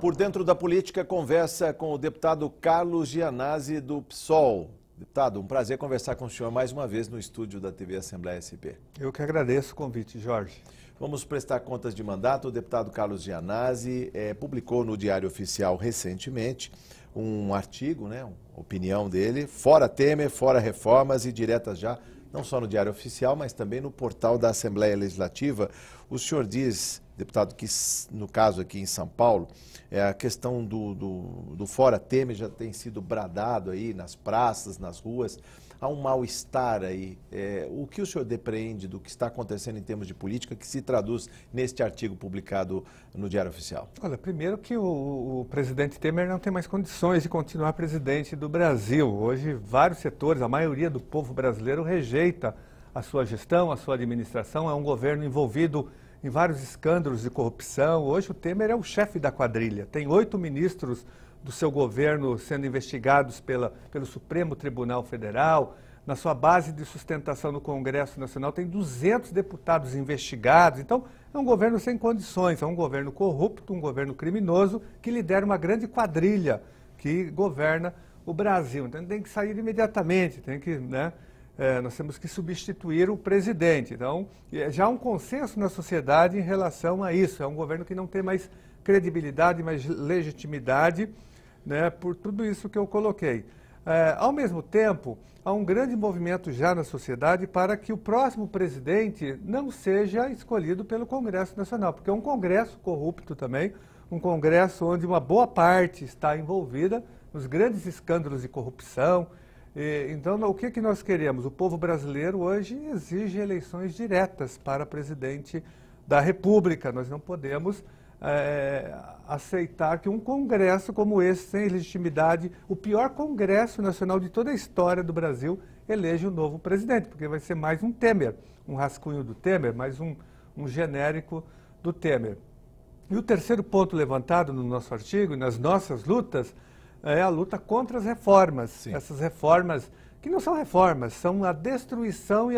Por Dentro da Política conversa com o deputado Carlos Gianazzi, do PSOL. Deputado, um prazer conversar com o senhor mais uma vez no estúdio da TV Assembleia SP. Eu que agradeço o convite, Jorge. Vamos prestar contas de mandato. O deputado Carlos Gianazzi publicou no Diário Oficial recentemente um artigo, uma opinião dele, fora Temer, fora reformas e diretas já, não só no Diário Oficial, mas também no portal da Assembleia Legislativa. O senhor diz, deputado, que no caso aqui em São Paulo, a questão do fora Temer já tem sido bradado aí nas praças, nas ruas. Há um mal-estar aí. O que o senhor depreende do que está acontecendo em termos de política que se traduz neste artigo publicado no Diário Oficial? Olha, primeiro que o presidente Temer não tem mais condições de continuar presidente do Brasil. Hoje, vários setores, a maioria do povo brasileiro rejeita a sua gestão, a sua administração. É um governo envolvido em vários escândalos de corrupção. Hoje o Temer é o chefe da quadrilha. Tem 8 ministros do seu governo sendo investigados pelo Supremo Tribunal Federal. Na sua base de sustentação no Congresso Nacional tem 200 deputados investigados. Então, é um governo sem condições, é um governo corrupto, um governo criminoso que lidera uma grande quadrilha que governa o Brasil. Então, tem que sair imediatamente, nós temos que substituir o presidente. Então, já há um consenso na sociedade em relação a isso. É um governo que não tem mais credibilidade, mais legitimidade, por tudo isso que eu coloquei. Ao mesmo tempo, há um grande movimento já na sociedade para que o próximo presidente não seja escolhido pelo Congresso Nacional, porque é um Congresso corrupto também, um Congresso onde uma boa parte está envolvida nos grandes escândalos de corrupção. Então, o que nós queremos? O povo brasileiro hoje exige eleições diretas para presidente da República. Nós não podemos aceitar que um congresso como esse, sem legitimidade, o pior congresso nacional de toda a história do Brasil, eleja um novo presidente, porque vai ser mais um Temer, um rascunho do Temer, mais um genérico do Temer. E o terceiro ponto levantado no nosso artigo, nas nossas lutas, é a luta contra as reformas. Sim. Essas reformas, que não são reformas, são a destruição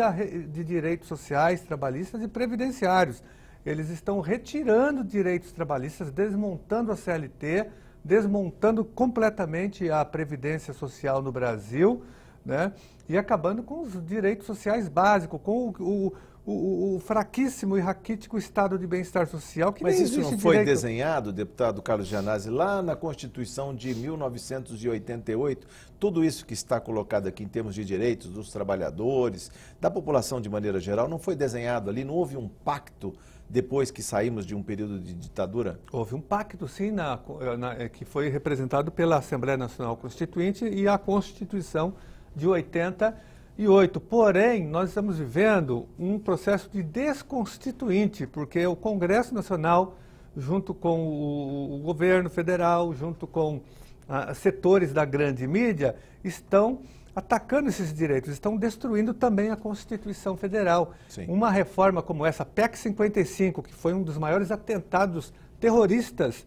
de direitos sociais, trabalhistas e previdenciários. Eles estão retirando direitos trabalhistas, desmontando a CLT, desmontando completamente a Previdência Social no Brasil, e acabando com os direitos sociais básicos, com o fraquíssimo e raquítico estado de bem-estar social. Que Mas nem isso não existe foi direito. desenhado, deputado Carlos Gianazzi, lá na Constituição de 1988? Tudo isso que está colocado aqui em termos de direitos dos trabalhadores, da população de maneira geral, não foi desenhado ali? Não houve um pacto depois que saímos de um período de ditadura? Houve um pacto, sim, que foi representado pela Assembleia Nacional Constituinte e a Constituição de 88. Porém, nós estamos vivendo um processo de desconstituinte, porque o Congresso Nacional, junto com o governo federal, junto com setores da grande mídia, estão atacando esses direitos, estão destruindo também a Constituição Federal. Sim. Uma reforma como essa, PEC 55, que foi um dos maiores atentados terroristas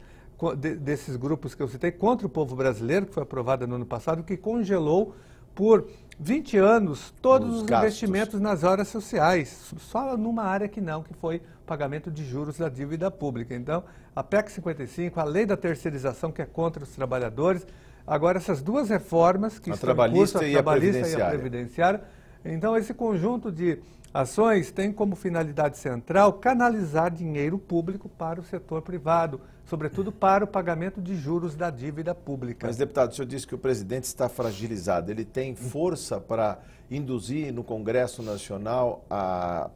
desses grupos que eu citei contra o povo brasileiro, que foi aprovada no ano passado, que congelou por 20 anos todos os investimentos nas áreas sociais, só numa área que foi pagamento de juros da dívida pública. Então, a PEC 55, a lei da terceirização, que é contra os trabalhadores. Agora, essas duas reformas que estão em curso, a trabalhista e a previdenciária. Então, esse conjunto de ações tem como finalidade central canalizar dinheiro público para o setor privado, sobretudo para o pagamento de juros da dívida pública. Mas, deputado, o senhor disse que o presidente está fragilizado. Ele tem força para induzir no Congresso Nacional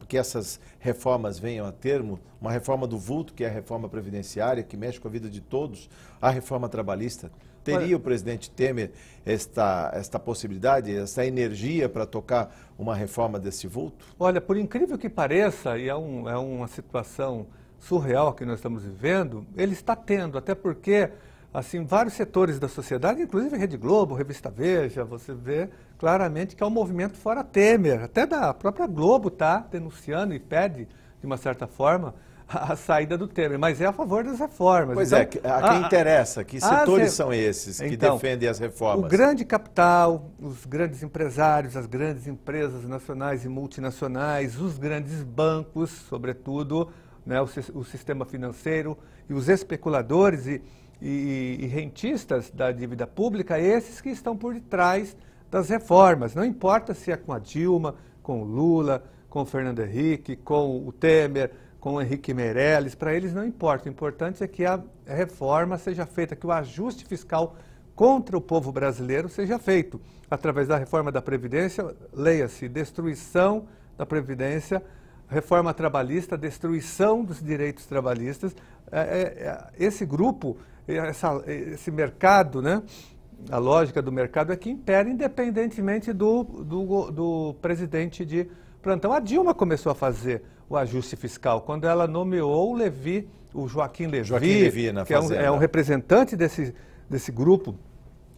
que essas reformas venham a termo? Uma reforma do vulto, que é a reforma previdenciária, que mexe com a vida de todos, a reforma trabalhista. Teria o presidente Temer esta possibilidade, essa energia para tocar uma reforma desse vulto? Olha, por incrível que pareça, e é uma situação surreal que nós estamos vivendo, ele está tendo, até porque assim, vários setores da sociedade, inclusive a Rede Globo, Revista Veja, você vê claramente que é um movimento fora Temer. Até da própria Globo está denunciando e pede, de uma certa forma, a saída do Temer, mas é a favor das reformas. Pois então, a quem interessa, que setores são esses que defendem as reformas? O grande capital, os grandes empresários, as grandes empresas nacionais e multinacionais, os grandes bancos, sobretudo, o sistema financeiro e os especuladores. E e rentistas da dívida pública, esses que estão por detrás das reformas. Não importa se é com a Dilma, com o Lula, com o Fernando Henrique, com o Temer, com o Henrique Meirelles, para eles não importa. O importante é que a reforma seja feita, que o ajuste fiscal contra o povo brasileiro seja feito. Através da reforma da Previdência, leia-se, destruição da Previdência, reforma trabalhista, destruição dos direitos trabalhistas. Esse grupo, esse mercado, né? A lógica do mercado é que impera independentemente do presidente de plantão. A Dilma começou a fazer o ajuste fiscal quando ela nomeou o Joaquim Levy, na que é um representante desse grupo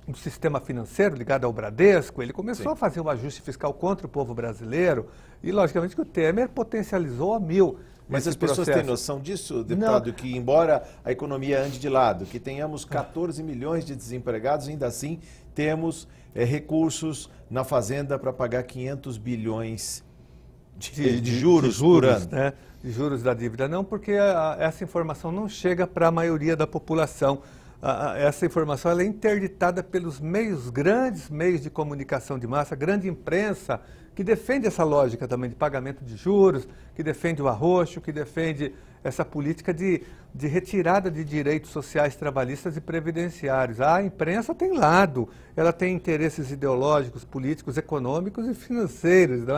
do sistema financeiro ligado ao Bradesco. Ele começou a fazer o ajuste fiscal contra o povo brasileiro e, logicamente, que o Temer potencializou a mil. Mas as pessoas têm noção disso, deputado, não. Que embora a economia ande de lado, que tenhamos 14 milhões de desempregados, ainda assim temos recursos na Fazenda para pagar 500 bilhões de juros por ano. Né? De juros da dívida. Não, porque essa informação não chega para a maioria da população. Essa informação ela é interditada pelos grandes meios de comunicação de massa, a grande imprensa, que defende essa lógica também de pagamento de juros, que defende o arroxo, que defende essa política de retirada de direitos sociais, trabalhistas e previdenciários. A imprensa tem lado, ela tem interesses ideológicos, políticos, econômicos e financeiros. Então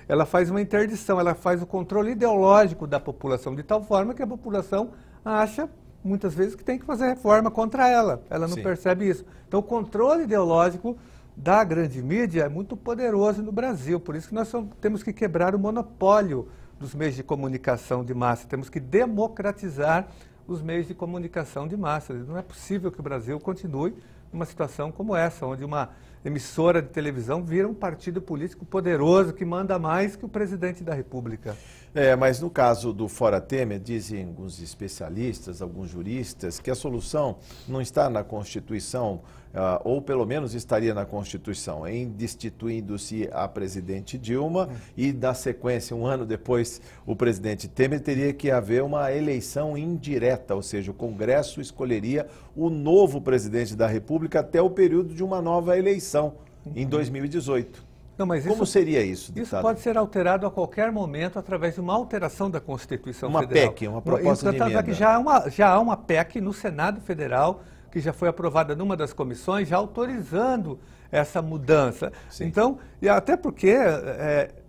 ela faz uma interdição, ela faz o controle ideológico da população, de tal forma que a população acha muitas vezes que tem que fazer reforma contra ela. Ela não percebe isso. Então o controle ideológico da grande mídia é muito poderoso no Brasil. Por isso que nós temos que quebrar o monopólio dos meios de comunicação de massa. Temos que democratizar os meios de comunicação de massa. Não é possível que o Brasil continue numa situação como essa, onde uma emissora de televisão vira um partido político poderoso que manda mais que o presidente da República. Mas no caso do Fora Temer, dizem alguns especialistas, alguns juristas, que a solução não está na Constituição, ou pelo menos estaria na Constituição, em destituindo-se a presidente Dilma e, na sequência, um ano depois, o presidente Temer, teria que haver uma eleição indireta, ou seja, o Congresso escolheria o novo presidente da República até o período de uma nova eleição, em 2018. Não, mas como seria isso, deputado? Isso pode ser alterado a qualquer momento através de uma alteração da Constituição Federal. Uma PEC, uma proposta de emenda. Que já há uma PEC no Senado Federal, que já foi aprovada numa das comissões, já autorizando essa mudança. Sim. Então, e até porque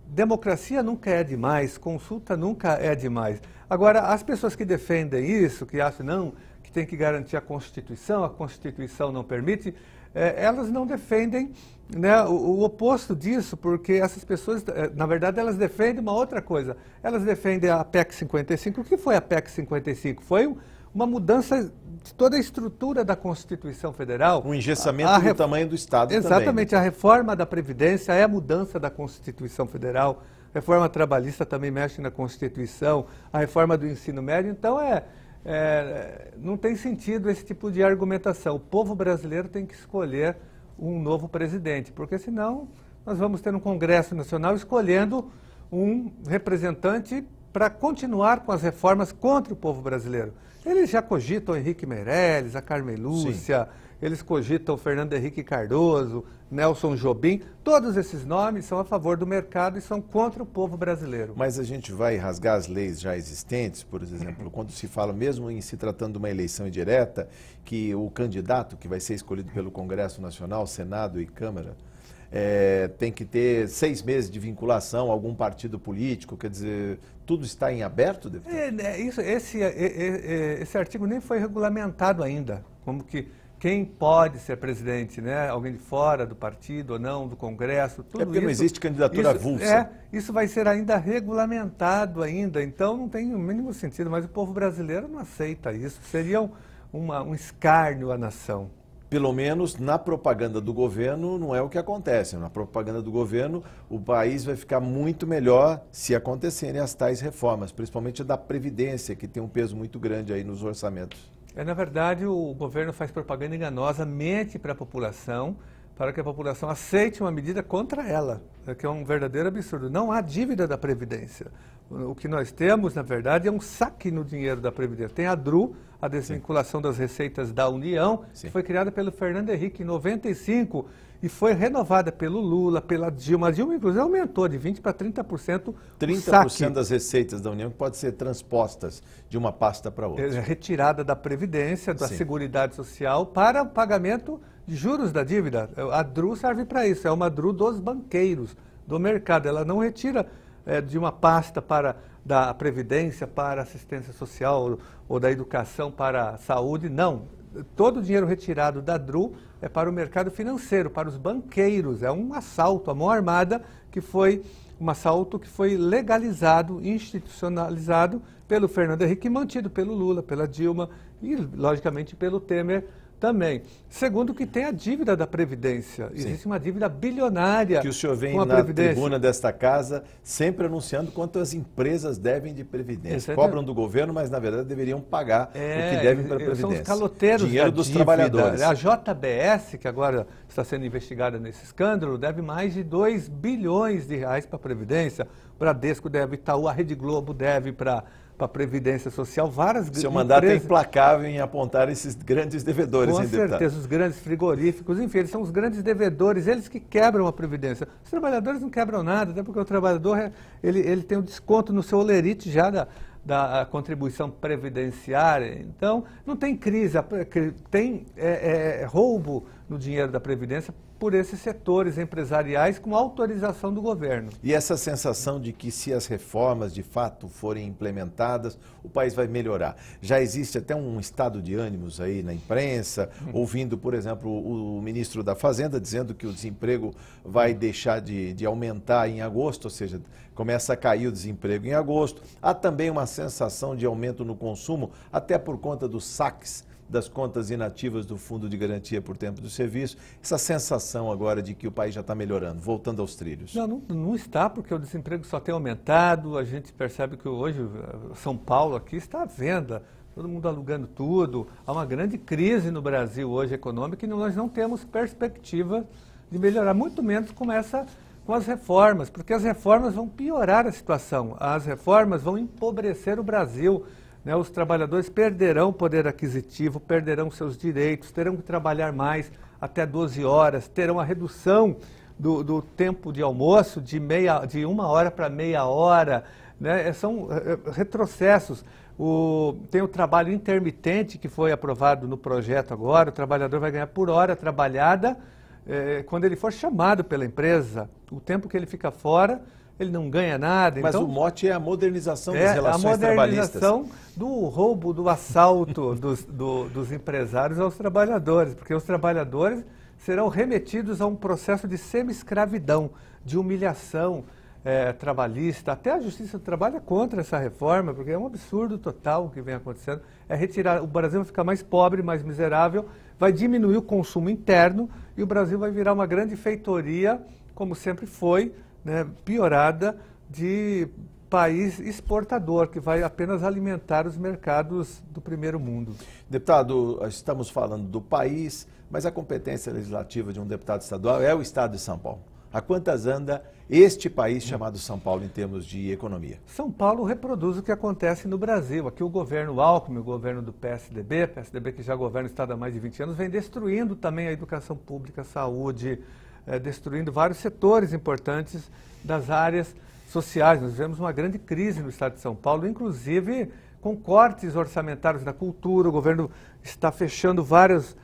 democracia nunca é demais, consulta nunca é demais. Agora, as pessoas que defendem isso, que acham não, que tem que garantir a Constituição não permite, elas não defendem, né, o oposto disso, porque essas pessoas, na verdade, elas defendem uma outra coisa. Elas defendem a PEC 55. O que foi a PEC 55? Foi uma mudança de toda a estrutura da Constituição Federal. Um engessamento do tamanho do Estado. Exatamente. Também, né? A reforma da Previdência é a mudança da Constituição Federal. A reforma trabalhista também mexe na Constituição. A reforma do ensino médio. Então, não tem sentido esse tipo de argumentação. O povo brasileiro tem que escolher um novo presidente, porque senão nós vamos ter um Congresso Nacional escolhendo um representante para continuar com as reformas contra o povo brasileiro. Eles já cogitam Henrique Meirelles, a Carmen Lúcia, eles cogitam Fernando Henrique Cardoso, Nelson Jobim. Todos esses nomes são a favor do mercado e são contra o povo brasileiro. Mas a gente vai rasgar as leis já existentes, por exemplo, quando se fala, mesmo em se tratando de uma eleição indireta, que o candidato que vai ser escolhido pelo Congresso Nacional, Senado e Câmara, tem que ter 6 meses de vinculação a algum partido político, quer dizer, tudo está em aberto, deputado? Esse artigo nem foi regulamentado ainda, como que quem pode ser presidente, né? Alguém de fora do partido ou não, do Congresso, tudo isso. Porque não existe candidatura avulsa. Isso vai ser ainda regulamentado ainda, então não tem o mínimo sentido, mas o povo brasileiro não aceita isso, seria um escárnio à nação. Pelo menos na propaganda do governo não é o que acontece. Na propaganda do governo, o país vai ficar muito melhor se acontecerem as tais reformas, principalmente da Previdência, que tem um peso muito grande aí nos orçamentos. Na verdade, o governo faz propaganda enganosa, mente para a população, para que a população aceite uma medida contra ela, que é um verdadeiro absurdo. Não há dívida da Previdência. O que nós temos, na verdade, é um saque no dinheiro da Previdência. Tem a DRU, a desvinculação das receitas da União, que foi criada pelo Fernando Henrique em 95 e foi renovada pelo Lula, pela Dilma. A Dilma, inclusive, aumentou de 20% para 30% 30% das receitas da União que podem ser transpostas de uma pasta para outra. É retirada da Previdência, da Seguridade Social, para pagamento de juros da dívida. A DRU serve para isso, é uma DRU dos banqueiros, do mercado. Ela não retira de uma pasta da Previdência para assistência social ou da educação para a saúde, não. Todo o dinheiro retirado da DRU é para o mercado financeiro, para os banqueiros. É um assalto, a mão armada, um assalto que foi legalizado, institucionalizado pelo Fernando Henrique, mantido pelo Lula, pela Dilma e, logicamente, pelo Temer também. Segundo, que tem a dívida da Previdência. Existe uma dívida bilionária que o senhor vem na tribuna desta casa sempre anunciando quanto as empresas devem de Previdência. Cobram do governo, mas na verdade deveriam pagar o que devem para a Previdência. São os caloteiros dinheiro dos trabalhadores. A JBS, que agora está sendo investigada nesse escândalo, deve mais de 2 bilhões de reais para a Previdência. O Bradesco deve, Itaú, a Rede Globo deve para a Previdência Social, várias Seu mandato é implacável em apontar esses grandes devedores, com certeza, os grandes frigoríficos, enfim, eles são os grandes devedores, eles que quebram a Previdência. Os trabalhadores não quebram nada, até porque o trabalhador ele tem um desconto no seu olerite já da contribuição previdenciária. Então, não tem crise, tem roubo no dinheiro da Previdência por esses setores empresariais com autorização do governo. E essa sensação de que se as reformas de fato forem implementadas, o país vai melhorar. Já existe até um estado de ânimos aí na imprensa, ouvindo, por exemplo, o ministro da Fazenda dizendo que o desemprego vai deixar de aumentar em agosto, ou seja, começa a cair o desemprego em agosto. Há também uma sensação de aumento no consumo, até por conta dos saques das contas inativas do Fundo de Garantia por Tempo do Serviço, essa sensação agora de que o país já está melhorando, voltando aos trilhos. Não está, porque o desemprego só tem aumentado, a gente percebe que hoje São Paulo aqui está à venda, todo mundo alugando tudo, há uma grande crise no Brasil hoje econômica e nós não temos perspectiva de melhorar, muito menos com as reformas, porque as reformas vão piorar a situação, as reformas vão empobrecer o Brasil. Os trabalhadores perderão poder aquisitivo, perderão seus direitos, terão que trabalhar mais, até 12 horas, terão a redução do tempo de almoço de 1 hora para meia hora, né? São retrocessos. Tem o trabalho intermitente que foi aprovado no projeto agora, o trabalhador vai ganhar por hora trabalhada quando ele for chamado pela empresa. O tempo que ele fica fora, ele não ganha nada. Mas então, o mote é a modernização das relações trabalhistas. A modernização do roubo, do assalto dos empresários aos trabalhadores, porque os trabalhadores serão remetidos a um processo de semi-escravidão, de humilhação trabalhista. Até a Justiça do Trabalho é contra essa reforma, porque é um absurdo total o que vem acontecendo. O Brasil vai ficar mais pobre, mais miserável, vai diminuir o consumo interno e o Brasil vai virar uma grande feitoria, como sempre foi, piorada, de país exportador, que vai apenas alimentar os mercados do primeiro mundo. Deputado, estamos falando do país, mas a competência legislativa de um deputado estadual é o Estado de São Paulo. A quantas anda este país chamado São Paulo em termos de economia? São Paulo reproduz o que acontece no Brasil. Aqui o governo Alckmin, o governo do PSDB que já governa o Estado há mais de 20 anos, vem destruindo também a educação pública, a saúde, destruindo vários setores importantes das áreas sociais. Nós vivemos uma grande crise no estado de São Paulo, inclusive com cortes orçamentários na cultura. O governo está fechando várias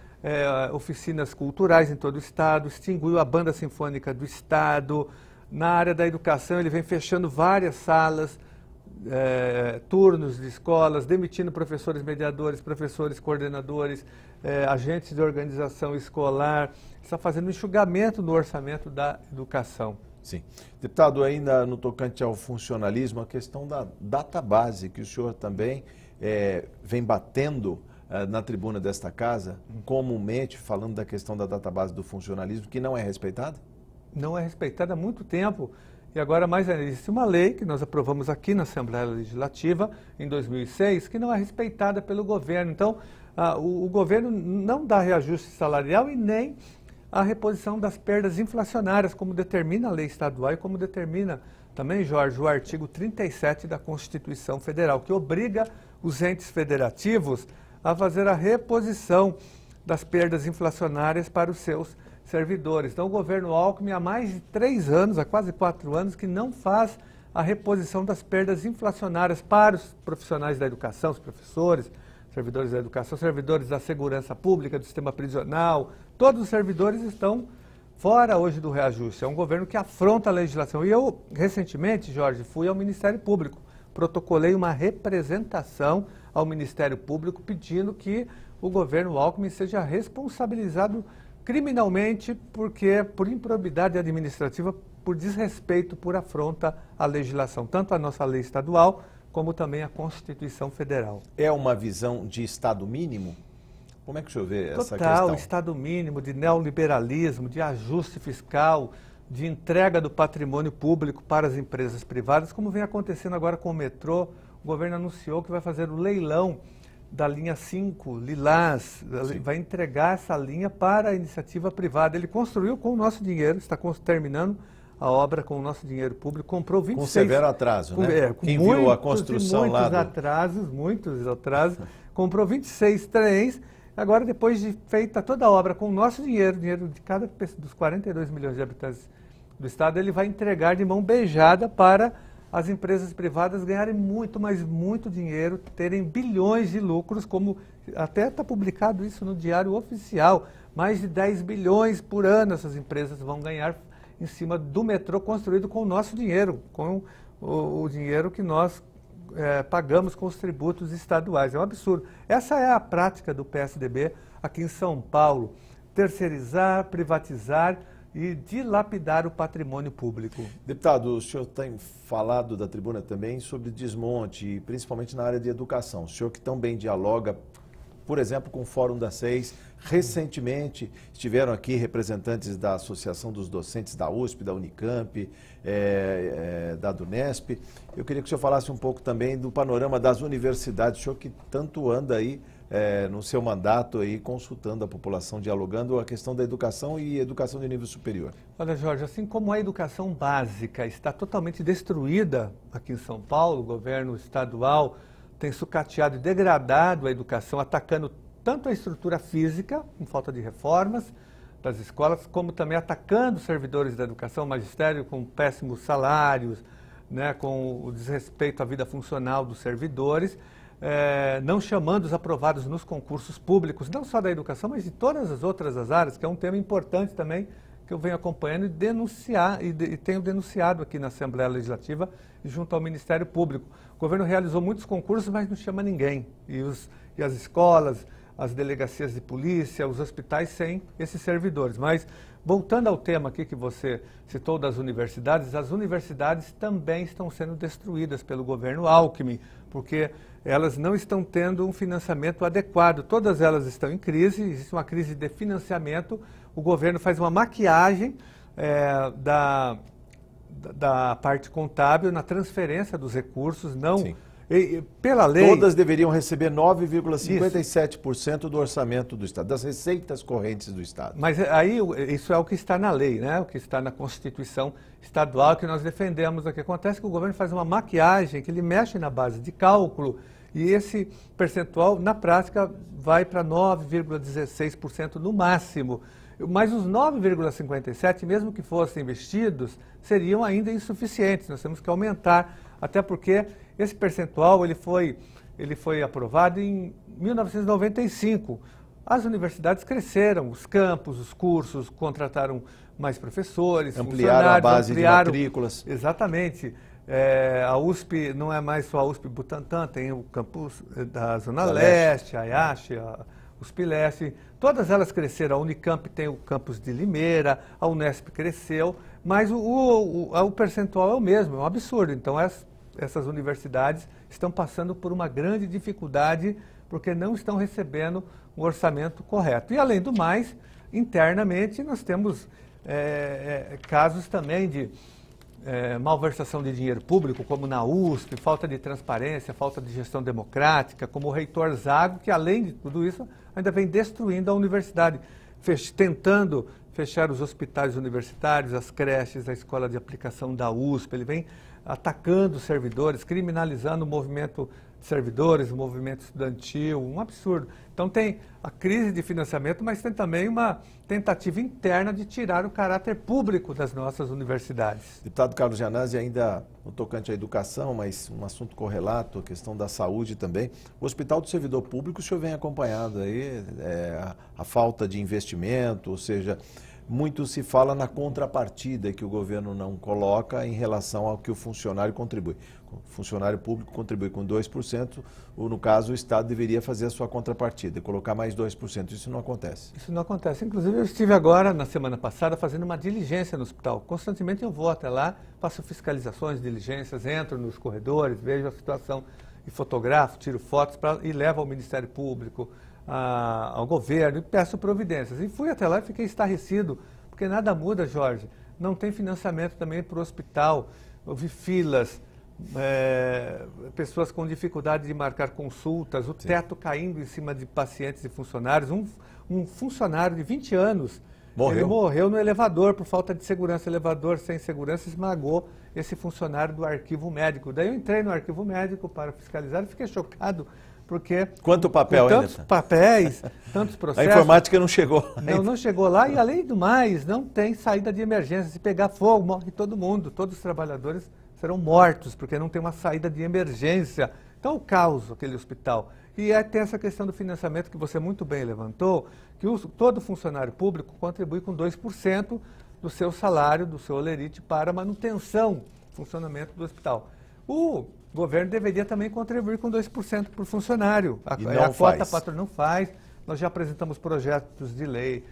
oficinas culturais em todo o estado, extinguiu a Banda Sinfônica do Estado. Na área da educação, ele vem fechando várias salas, turnos de escolas, demitindo professores mediadores, professores coordenadores, agentes de organização escolar. Está fazendo um enxugamento no orçamento da educação. Sim. Deputado, ainda no tocante ao funcionalismo, a questão da database, que o senhor também vem batendo na tribuna desta casa, comumente falando da questão da database do funcionalismo, que não é respeitada? Não é respeitada há muito tempo. E agora, mais ainda, existe uma lei que nós aprovamos aqui na Assembleia Legislativa, em 2006, que não é respeitada pelo governo. Então, o governo não dá reajuste salarial e nem a reposição das perdas inflacionárias, como determina a lei estadual e como determina também, Jorge, o artigo 37 da Constituição Federal, que obriga os entes federativos a fazer a reposição das perdas inflacionárias para os seus servidores. Então, o governo Alckmin, há mais de 3 anos, há quase 4 anos, que não faz a reposição das perdas inflacionárias para os profissionais da educação, os professores, servidores da educação, servidores da segurança pública, do sistema prisional. Todos os servidores estão fora hoje do reajuste. É um governo que afronta a legislação. E eu, recentemente, Jorge, fui ao Ministério Público, protocolei uma representação ao Ministério Público pedindo que o governo Alckmin seja responsabilizado criminalmente por improbidade administrativa, por desrespeito, por afronta à legislação, tanto a nossa lei estadual como também a Constituição Federal. É uma visão de Estado mínimo? Como é que o senhor vê essa questão? Total, Estado mínimo, de neoliberalismo, de ajuste fiscal, de entrega do patrimônio público para as empresas privadas, como vem acontecendo agora com o metrô. O governo anunciou que vai fazer o leilão da linha 5, Lilás, vai entregar essa linha para a iniciativa privada. Ele construiu com o nosso dinheiro, está terminando a obra com o nosso dinheiro público, comprou 26... Com severo atraso, né? Quem viu a construção lá muitos atrasos, comprou 26 trens, agora depois de feita toda a obra com o nosso dinheiro de cada dos 42 milhões de habitantes do estado, ele vai entregar de mão beijada para as empresas privadas ganharem muito, mas muito dinheiro, terem bilhões de lucros, como até está publicado isso no Diário Oficial, mais de 10 bilhões por ano essas empresas vão ganhar em cima do metrô construído com o nosso dinheiro, com o dinheiro que nós pagamos com os tributos estaduais. É um absurdo. Essa é a prática do PSDB aqui em São Paulo, terceirizar, privatizar e dilapidar o patrimônio público. Deputado, o senhor tem falado da tribuna também sobre desmonte, principalmente na área de educação. O senhor que tão bem dialoga, por exemplo, com o Fórum das 6, recentemente estiveram aqui representantes da Associação dos Docentes da USP, da Unicamp, da Dunesp. Eu queria que o senhor falasse um pouco também do panorama das universidades, o senhor que tanto anda aí no seu mandato aí consultando a população, dialogando a questão da educação e educação de nível superior. Olha, Jorge, assim como a educação básica está totalmente destruída aqui em São Paulo, o governo estadual tem sucateado e degradado a educação, atacando tanto a estrutura física, com falta de reformas das escolas, como também atacando os servidores da educação, o magistério com péssimos salários, né, com o desrespeito à vida funcional dos servidores, não chamando os aprovados nos concursos públicos, não só da educação, mas de todas as outras áreas, que é um tema importante também, que eu venho acompanhando e tenho denunciado aqui na Assembleia Legislativa e junto ao Ministério Público. O governo realizou muitos concursos, mas não chama ninguém. E as escolas, as delegacias de polícia, os hospitais sem esses servidores. Mas, voltando ao tema aqui que você citou das universidades, as universidades também estão sendo destruídas pelo governo Alckmin, porque elas não estão tendo um financiamento adequado. Todas elas estão em crise, existe uma crise de financiamento. O governo faz uma maquiagem da parte contábil na transferência dos recursos, não... Sim. Pela lei... Todas deveriam receber 9,57% do orçamento do Estado, das receitas correntes do Estado. Mas aí isso é o que está na lei, né? O que está na Constituição Estadual, que nós defendemos aqui. Acontece que o governo faz uma maquiagem, que ele mexe na base de cálculo, e esse percentual, na prática, vai para 9,16% no máximo. Mas os 9,57%, mesmo que fossem investidos, seriam ainda insuficientes. Nós temos que aumentar, até porque esse percentual ele foi aprovado em 1995. As universidades cresceram, os campos, os cursos, contrataram mais professores, ampliaram a base de matrículas. Exatamente. A USP não é mais só a USP Butantã, tem o campus da Zona Leste, a IASH, a USP Leste, todas elas cresceram. A Unicamp tem o campus de Limeira, a Unesp cresceu, mas o percentual é o mesmo, é um absurdo. Então essas universidades estão passando por uma grande dificuldade porque não estão recebendo um orçamento correto. E além do mais, internamente nós temos casos também de malversação de dinheiro público, como na USP, falta de transparência, falta de gestão democrática, como o reitor Zago, que além de tudo isso, ainda vem destruindo a universidade, tentando fechar os hospitais universitários, as creches, a escola de aplicação da USP, ele vem atacando os servidores, criminalizando o movimento de servidores, o movimento estudantil, um absurdo. Então tem a crise de financiamento, mas tem também uma tentativa interna de tirar o caráter público das nossas universidades. Deputado Carlos Gianazzi, ainda no tocante à educação, mas um assunto correlato, a questão da saúde também. O Hospital do Servidor Público, o senhor vem acompanhando aí a falta de investimento, ou seja, muito se fala na contrapartida que o governo não coloca em relação ao que o funcionário contribui. O funcionário público contribui com 2%, ou no caso o Estado deveria fazer a sua contrapartida, colocar mais 2%. Isso não acontece. Isso não acontece. Inclusive eu estive agora, na semana passada, fazendo uma diligência no hospital. Constantemente eu vou até lá, faço fiscalizações, diligências, entro nos corredores, vejo a situação e fotografo, tiro fotos e levo ao Ministério Público, ao governo e peço providências. E fui até lá e fiquei estarrecido, porque nada muda, Jorge. Não tem financiamento também para o hospital. Houve filas, pessoas com dificuldade de marcar consultas, o teto caindo em cima de pacientes e funcionários. Um funcionário de 20 anos, ele morreu no elevador por falta de segurança. O elevador sem segurança esmagou esse funcionário do arquivo médico. Daí eu entrei no arquivo médico para fiscalizar e fiquei chocado, porque quanto papel ainda? Tantos papéis, tantos processos. A informática não chegou. Não chegou lá e, além do mais, não tem saída de emergência. Se pegar fogo, morre todo mundo. Todos os trabalhadores serão mortos, porque não tem uma saída de emergência. Então, o caos, aquele hospital. E tem essa questão do financiamento que você muito bem levantou, que todo funcionário público contribui com 2% do seu salário, do seu olerite, para a manutenção, funcionamento do hospital. O governo deveria também contribuir com 2% por funcionário. A quota patronal não faz. Nós já apresentamos projetos de lei.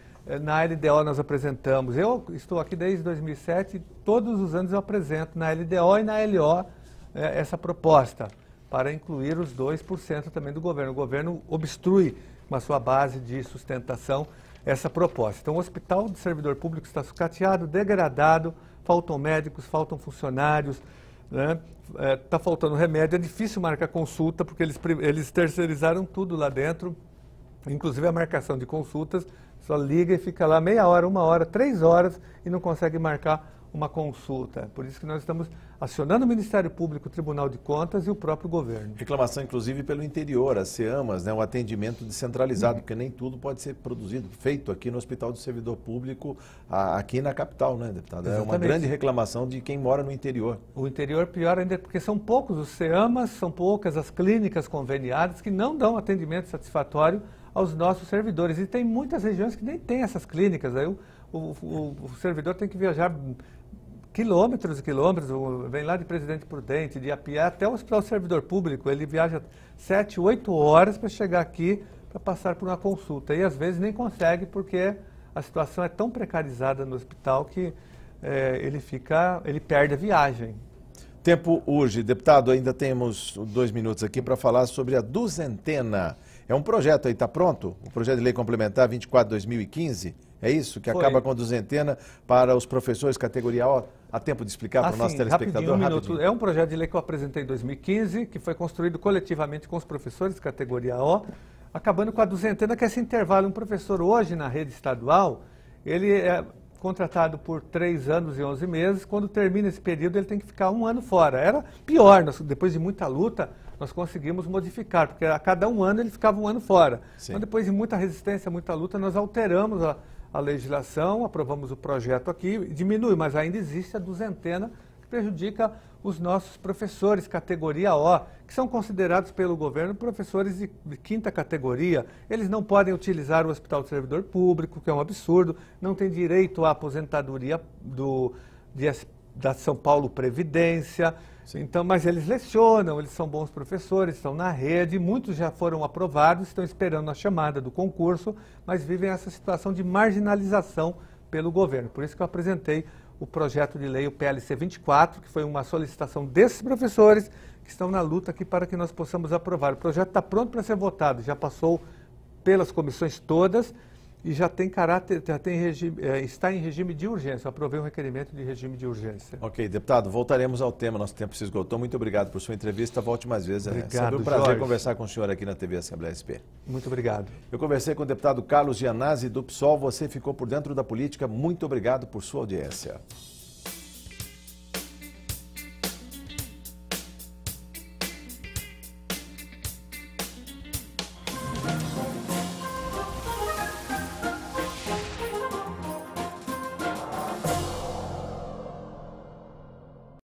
Na LDO nós apresentamos. Eu estou aqui desde 2007 e todos os anos eu apresento na LDO e na LO essa proposta para incluir os 2% também do governo. O governo obstrui com a sua base de sustentação essa proposta. Então o Hospital do Servidor Público está sucateado, degradado, faltam médicos, faltam funcionários, né? Está faltando remédio, é difícil marcar consulta, porque eles terceirizaram tudo lá dentro, inclusive a marcação de consultas, só liga e fica lá meia hora, 1 hora, 3 horas e não consegue marcar uma consulta. Por isso que nós estamos acionando o Ministério Público, o Tribunal de Contas e o próprio governo. Reclamação, inclusive, pelo interior, as SEAMAS, né, o atendimento descentralizado, porque nem tudo pode ser produzido, feito aqui no Hospital do Servidor Público, aqui na capital, né, deputado? Exatamente. É uma grande reclamação de quem mora no interior. O interior, pior ainda, porque são poucos os SEAMAS, são poucas as clínicas conveniadas que não dão atendimento satisfatório aos nossos servidores. E tem muitas regiões que nem têm essas clínicas. Aí o servidor tem que viajar quilômetros e quilômetros, vem lá de Presidente Prudente, de Apiá, até o Hospital Servidor Público. Ele viaja 7, 8 horas para chegar aqui, para passar por uma consulta. E às vezes nem consegue, porque a situação é tão precarizada no hospital que ele perde a viagem. Tempo urge. Deputado, ainda temos 2 minutos aqui para falar sobre a duzentena. É um projeto aí, está pronto? O projeto de lei complementar 24/2015, é isso? Que acaba com a duzentena para os professores categoria O? Há tempo de explicar para o nosso telespectador? Rapidinho. É um projeto de lei que eu apresentei em 2015, que foi construído coletivamente com os professores categoria O, acabando com a duzentena, que é esse intervalo. Um professor hoje na rede estadual, ele é contratado por 3 anos e 11 meses, quando termina esse período ele tem que ficar 1 ano fora. Era pior, depois de muita luta, nós conseguimos modificar, porque a cada 1 ano ele ficava 1 ano fora. Sim. Então, depois de muita resistência, muita luta, nós alteramos a legislação, aprovamos o projeto aqui, diminui, mas ainda existe a duzentena, que prejudica os nossos professores categoria O, que são considerados pelo governo professores de 5ª categoria. Eles não podem utilizar o Hospital do Servidor Público, que é um absurdo, não têm direito à aposentadoria da São Paulo Previdência. Então, mas eles lecionam, eles são bons professores, estão na rede, muitos já foram aprovados, estão esperando a chamada do concurso, mas vivem essa situação de marginalização pelo governo. Por isso que eu apresentei o projeto de lei, o PLC 24, que foi uma solicitação desses professores que estão na luta aqui para que nós possamos aprovar. O projeto está pronto para ser votado, já passou pelas comissões todas e já tem caráter, está em regime de urgência. Eu aprovei um requerimento de regime de urgência. Ok, deputado, voltaremos ao tema, nosso tempo se esgotou. Muito obrigado por sua entrevista, volte mais vezes. Obrigado, é sempre um prazer Jorge. conversar com o senhor aqui na TV Assembleia SP. Muito obrigado. Eu conversei com o deputado Carlos Gianazzi do PSOL, você ficou por dentro da política, muito obrigado por sua audiência.